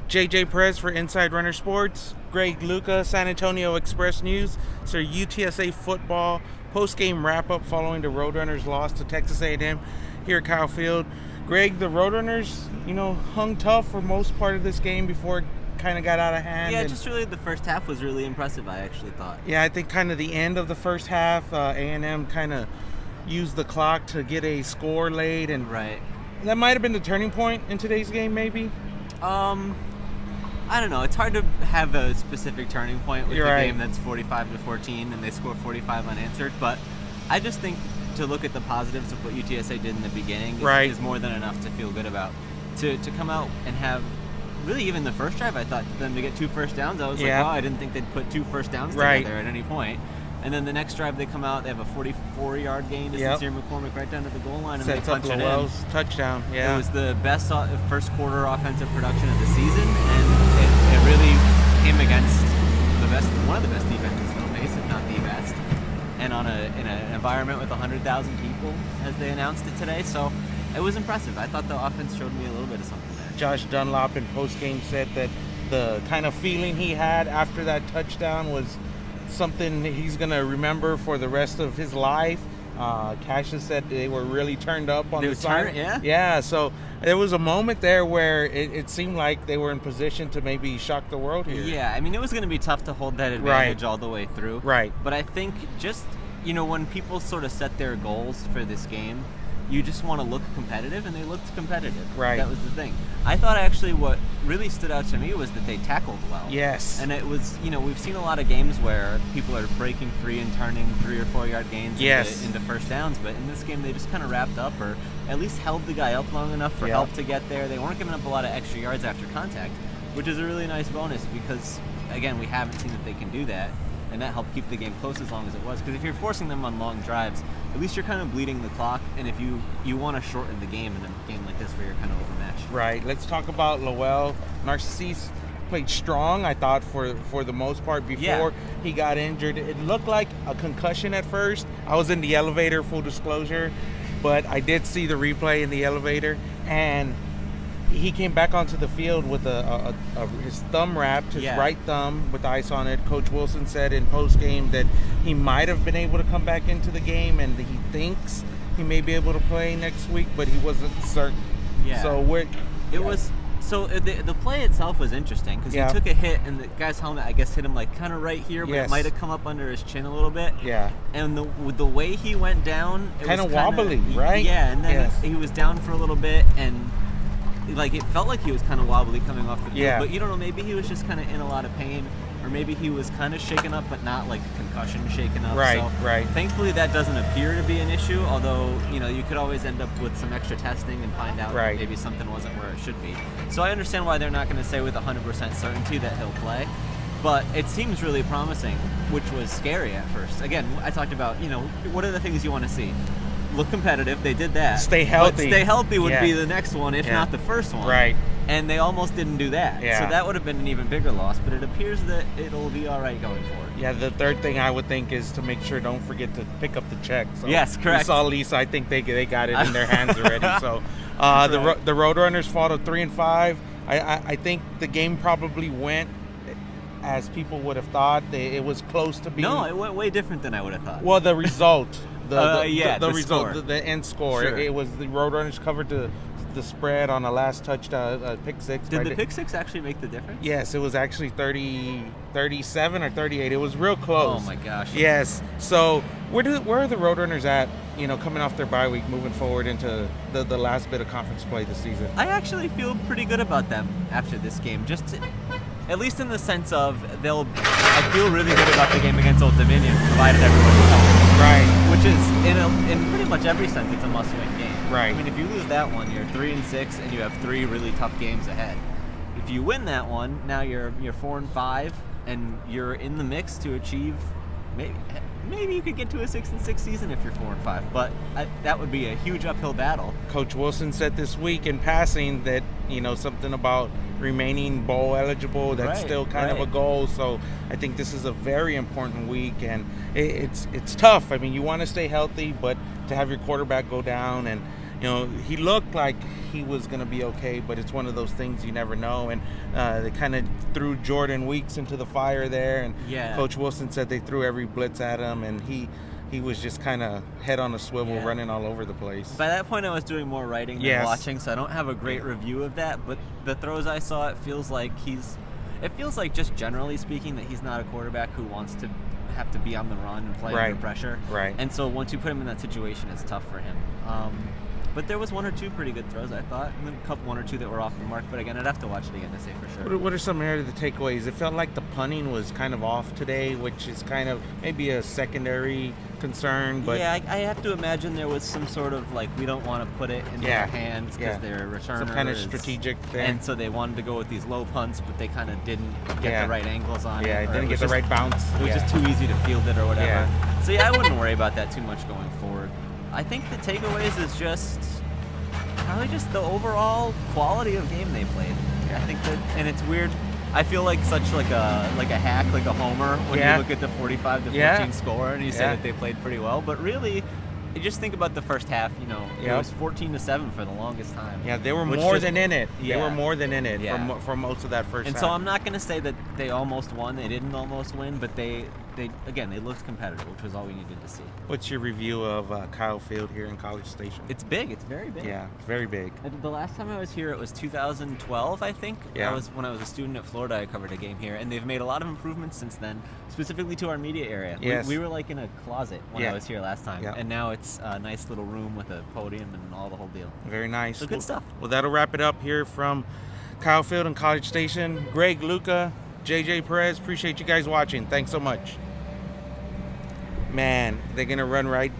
JJ Perez for Inside Runner Sports. Greg Luca, San Antonio Express News. It's our UTSA football post-game wrap-up following the Roadrunners' loss to Texas A&M here at Kyle Field. Greg, the Roadrunners, hung tough for most part of this game before it kind of got out of hand. Yeah, just really the first half was really impressive, I actually thought. Yeah, I think kind of the end of the first half, A&M kind of used the clock to get a score laid, and right. That might have been the turning point in today's game, maybe? I don't know. It's hard to have a specific turning point with game that's 45-14 and they score 45 unanswered. But I just think to look at the positives of what UTSA did in the beginning is more than enough to feel good about. To come out and have really even the first drive, I thought them to get 2 first downs. I was like, wow, I didn't think they'd put 2 first downs together at any point. And then the next drive they come out, they have a 44-yard gain to Sincere McCormick right down to the goal line, and they punch it in. Touchdown, yeah. It was the best first quarter offensive production of the season, and it really came against one of the best defenses they'll face, if not the best, and in an environment with 100,000 people, as they announced it today. So it was impressive. I thought the offense showed me a little bit of something there. Josh Dunlop in postgame said that the kind of feeling he had after that touchdown was something he's going to remember for the rest of his life. Cassius said they were really turned up on the side. Yeah, so there was a moment there where it seemed like they were in position to maybe shock the world here. Yeah, I mean, it was going to be tough to hold that advantage all the way through. Right. But I think just, when people sort of set their goals for this game, you just want to look competitive, and they looked competitive. Right. That was the thing. I thought actually what really stood out to me was that they tackled well. Yes. And it was, we've seen a lot of games where people are breaking free and turning 3 or 4 yard gains into first downs, but in this game they just kind of wrapped up, or at least held the guy up long enough for help to get there. They weren't giving up a lot of extra yards after contact, which is a really nice bonus because, again, we haven't seen that they can do that. And that helped keep the game close as long as it was. Because if you're forcing them on long drives, at least you're kind of bleeding the clock. And if you want to shorten the game in a game like this where you're kind of overmatched. Right. Let's talk about Lowell. Narcisse played strong, I thought, for the most part before he got injured. It looked like a concussion at first. I was in the elevator, full disclosure. But I did see the replay in the elevator. And he came back onto the field with his thumb wrapped, his right thumb with ice on it. Coach Wilson said in post-game that he might have been able to come back into the game, and he thinks he may be able to play next week, but he wasn't certain. Yeah. So the play itself was interesting because he took a hit, and the guy's helmet, I guess, hit him like kind of right here, but it might have come up under his chin a little bit. Yeah. And the way he went down, it kind was of wobbly, right? Yeah, and then he was down for a little bit, and it felt like he was kind of wobbly coming off the field, but you don't know, maybe he was just kind of in a lot of pain, or maybe he was kind of shaken up, but not like concussion shaken up. Right. Thankfully, that doesn't appear to be an issue, although, you could always end up with some extra testing and find out that maybe something wasn't where it should be. So I understand why they're not going to say with 100% certainty that he'll play, but it seems really promising, which was scary at first. Again, I talked about, what are the things you want to see? Look competitive. They did that. Stay healthy. But stay healthy would be the next one, if not the first one. Right. And they almost didn't do that. Yeah. So that would have been an even bigger loss, but it appears that it'll be all right going forward. Yeah, the third thing I would think is to make sure don't forget to pick up the check. So yes, correct. We saw Lisa. I think they got it in their hands already. So the Roadrunners fought a 3-5. I think the game probably went as people would have thought. It was close to being. No, it went way different than I would have thought. Well, the result. The result, score. the end score. Sure. It was the Roadrunners covered the spread on the last touchdown, pick six. Did the pick six actually make the difference? Yes, it was actually 37 or 38. It was real close. Oh my gosh. Yes. So where are the Roadrunners at? Coming off their bye week, moving forward into the last bit of conference play this season. I actually feel pretty good about them after this game. At least in the sense of I feel really good about the game against Old Dominion, provided everyone's healthy. Right. Which is, in pretty much every sense, it's a must-win game. Right. I mean, if you lose that one, you're 3-6, and you have 3 really tough games ahead. If you win that one, now you're 4-5, and you're in the mix to achieve maybe you could get to a 6-6 season if you're 4-5, but that would be a huge uphill battle. Coach Wilson said this week in passing that something about remaining bowl eligible. That's still kind of a goal. So I think this is a very important week, and it's tough. I mean, you want to stay healthy, but to have your quarterback go down, and he looked like he was going to be okay, but it's one of those things you never know. And they kind of threw Jordan Weeks into the fire there, and Coach Wilson said they threw every blitz at him, and he was just kind of head on a swivel, running all over the place. By that point, I was doing more writing than watching, so I don't have a great review of that. But the throws I saw, it feels like just generally speaking that he's not a quarterback who wants to have to be on the run and play under pressure. Right. And so once you put him in that situation, it's tough for him. But there was one or two pretty good throws, I thought, and then one or two that were off the mark. But again, I'd have to watch it again to say for sure. What are some of the takeaways? It felt like the punting was kind of off today, which is kind of maybe a secondary concern. But I have to imagine there was some sort of we don't want to put it in their hands because they're returners. Some kind of strategic thing. And so they wanted to go with these low punts, but they kind of didn't get the right angles on it. Yeah, it didn't get the right bounce. It was just too easy to field it or whatever. Yeah. So I wouldn't worry about that too much going forward. I think the takeaways is probably just the overall quality of game they played. I think that, and it's weird. I feel like such a hack, like a homer when you look at the 45-14 score and you say that they played pretty well. But really, you just think about the first half. It was 14-7 for the longest time. Yeah, they were more than in it. Yeah. They were more than in it for most of that first half. And so I'm not going to say that they almost won. They didn't almost win, but they looked competitive, which was all we needed to see. What's your review of Kyle Field here in College Station? It's big. It's very big. Yeah, it's very big. The last time I was here, it was 2012, I think. Yeah. That was when I was a student at Florida. I covered a game here, and they've made a lot of improvements since then, specifically to our media area. Yes. We were in a closet when I was here last time, yeah. and now it's a nice little room with a podium and all the whole deal. Very nice. So good stuff. Well, that'll wrap it up here from Kyle Field and College Station. Greg, Luca, JJ Perez, appreciate you guys watching. Thanks so much. Man, they're going to run right.